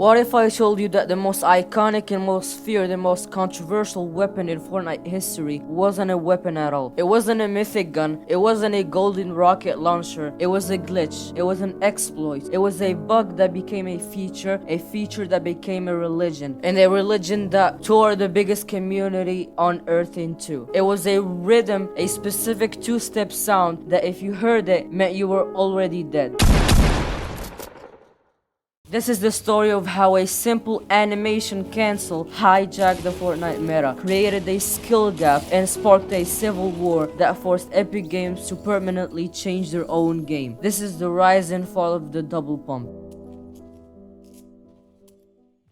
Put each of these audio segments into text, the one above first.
What if I told you that the most iconic and most feared and most controversial weapon in Fortnite history wasn't a weapon at all? It wasn't a mythic gun, it wasn't a golden rocket launcher, it was a glitch, it was an exploit, it was a bug that became a feature that became a religion, and a religion that tore the biggest community on earth in two. It was a rhythm, a specific two-step sound that if you heard it meant you were already dead. This is the story of how a simple animation cancel hijacked the Fortnite meta, created a skill gap, and sparked a civil war that forced Epic Games to permanently change their own game. This is the rise and fall of the double pump.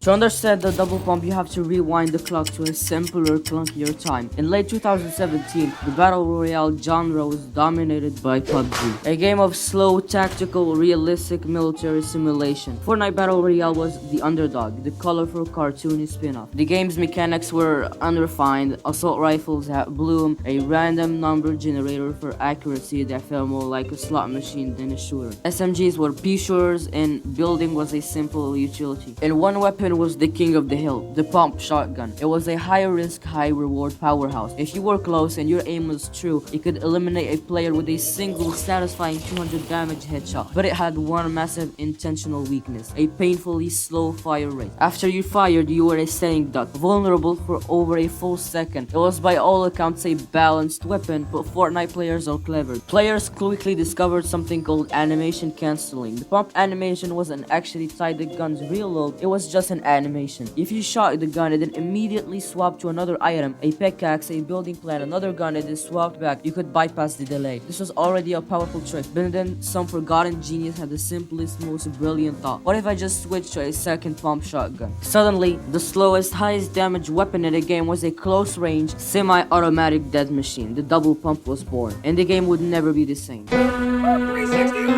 To understand the double pump, you have to rewind the clock to a simpler, clunkier time. In late 2017, the Battle Royale genre was dominated by PUBG, a game of slow, tactical, realistic military simulation. Fortnite Battle Royale was the underdog, the colorful, cartoony spin-off. The game's mechanics were unrefined, assault rifles had bloom, a random number generator for accuracy that felt more like a slot machine than a shooter. SMGs were pea-shooters, and building was a simple utility. And one weapon was the king of the hill, the pump shotgun. It was a high risk, high reward powerhouse. If you were close and your aim was true, it could eliminate a player with a single satisfying 200 damage headshot. But it had one massive intentional weakness, a painfully slow fire rate. After you fired, you were a sitting duck, vulnerable for over a full second. It was by all accounts a balanced weapon, but Fortnite players are clever. Players quickly discovered something called animation cancelling. The pump animation wasn't actually tied to the gun's reload, it was just an animation. If you shot the gun and then immediately swapped to another item, a pickaxe, a building plan, another gun, and then swapped back, you could bypass the delay. This was already a powerful trick, but then some forgotten genius had the simplest, most brilliant thought. What if I just switched to a second pump shotgun? Suddenly, the slowest, highest damage weapon in the game was a close range, semi-automatic death machine. The double pump was born, and the game would never be the same. 360.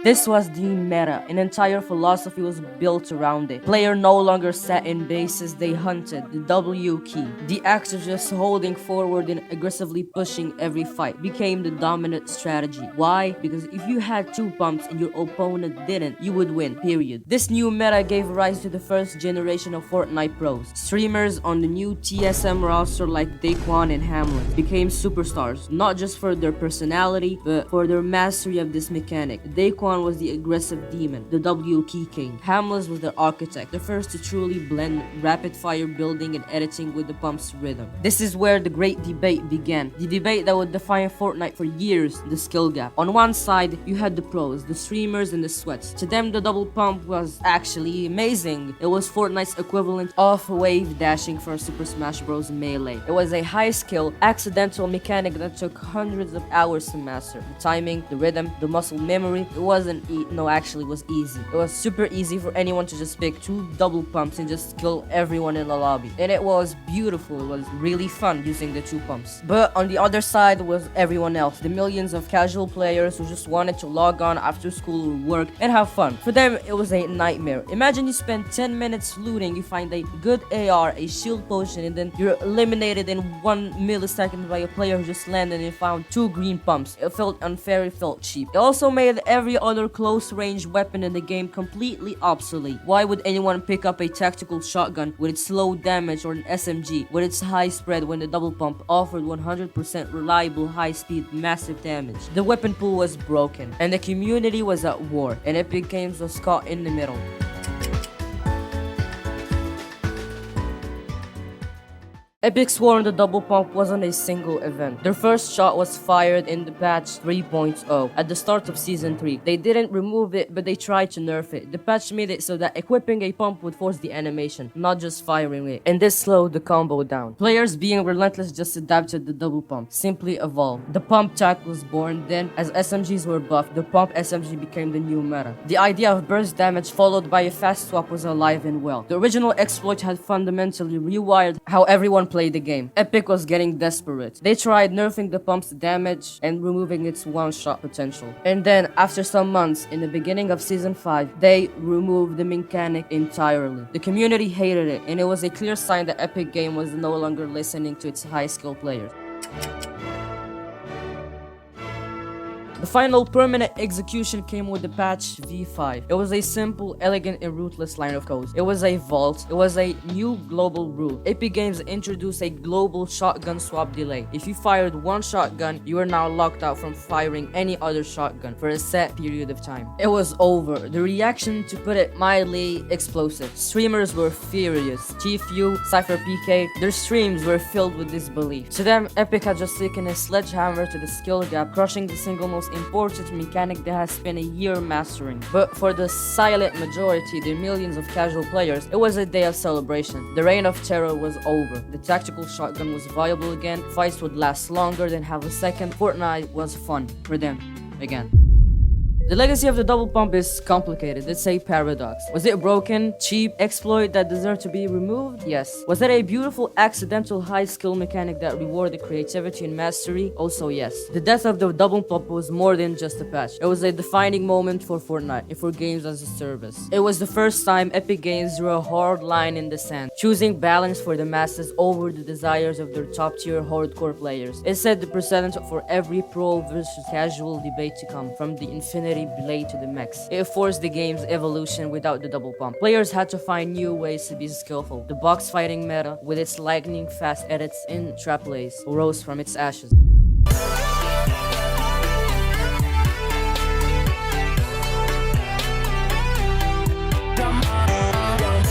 This was the meta. An entire philosophy was built around it. Player no longer sat in bases, they hunted. The W key, the axe of just holding forward and aggressively pushing every fight, became the dominant strategy. Why? Because if you had two pumps and your opponent didn't, you would win, period. This new meta gave rise to the first generation of Fortnite pros. Streamers on the new TSM roster like Daquan and Hamlet became superstars, not just for their personality, but for their mastery of this mechanic. Daquan was the aggressive demon, the W key king. Hamlet was the architect, the first to truly blend rapid fire building and editing with the pump's rhythm. This is where the great debate began. The debate that would define Fortnite for years, the skill gap. On one side, you had the pros, the streamers and the sweats. To them, the double pump was actually amazing. It was Fortnite's equivalent of wave dashing for Super Smash Bros. Melee. It was a high skill, accidental mechanic that took hundreds of hours to master. The timing, the rhythm, the muscle memory, it was easy. It was super easy for anyone to just pick two double pumps and just kill everyone in the lobby. And it was beautiful. It was really fun using the two pumps. But on the other side was everyone else, the millions of casual players who just wanted to log on after school or work and have fun. For them, it was a nightmare. Imagine you spend 10 minutes looting, you find a good AR, a shield potion, and then you're eliminated in 1 millisecond by a player who just landed and found two green pumps. It felt unfair, it felt cheap. It also made every other close range weapon in the game completely obsolete. Why would anyone pick up a tactical shotgun with its low damage or an SMG with its high spread when the double pump offered 100% reliable high speed massive damage? The weapon pool was broken and the community was at war, and Epic Games was caught in the middle. Epic swore the double pump wasn't a single event. Their first shot was fired in the patch 3.0 at the start of season 3. They didn't remove it, but they tried to nerf it. The patch made it so that equipping a pump would force the animation, not just firing it, and this slowed the combo down. Players being relentless just adapted the double pump, simply evolved. The pump tack was born. Then, as SMGs were buffed, the pump SMG became the new meta. The idea of burst damage followed by a fast swap was alive and well. The original exploit had fundamentally rewired how everyone played the game. Epic was getting desperate. They tried nerfing the pump's damage and removing its one-shot potential. And then, after some months, in the beginning of Season 5, they removed the mechanic entirely. The community hated it, and it was a clear sign that Epic Game was no longer listening to its high-skill players. The final permanent execution came with the patch V5. It was a simple, elegant, and ruthless line of code. It was a vault. It was a new global rule. Epic Games introduced a global shotgun swap delay. If you fired one shotgun, you are now locked out from firing any other shotgun for a set period of time. It was over. The reaction, to put it mildly, explosive. Streamers were furious. GFU, Cypher PK, their streams were filled with disbelief. To them, Epic had just taken a sledgehammer to the skill gap, crushing the single most important mechanic they had spent a year mastering. But for the silent majority, the millions of casual players, it was a day of celebration. The reign of terror was over. The tactical shotgun was viable again, fights would last longer than half a second, Fortnite was fun for them again. The legacy of the double pump is complicated. It's a paradox. Was it broken, cheap, exploit that deserved to be removed? Yes. Was it a beautiful, accidental, high skill mechanic that rewarded creativity and mastery? Also yes. The death of the double pump was more than just a patch. It was a defining moment for Fortnite and for games as a service. It was the first time Epic Games drew a hard line in the sand, choosing balance for the masses over the desires of their top tier hardcore players. It set the precedent for every pro versus casual debate to come, from the Infinity Blade to the mechs. It forced the game's evolution without the double pump. Players had to find new ways to be skillful. The box fighting meta, with its lightning fast edits and trap plays, rose from its ashes.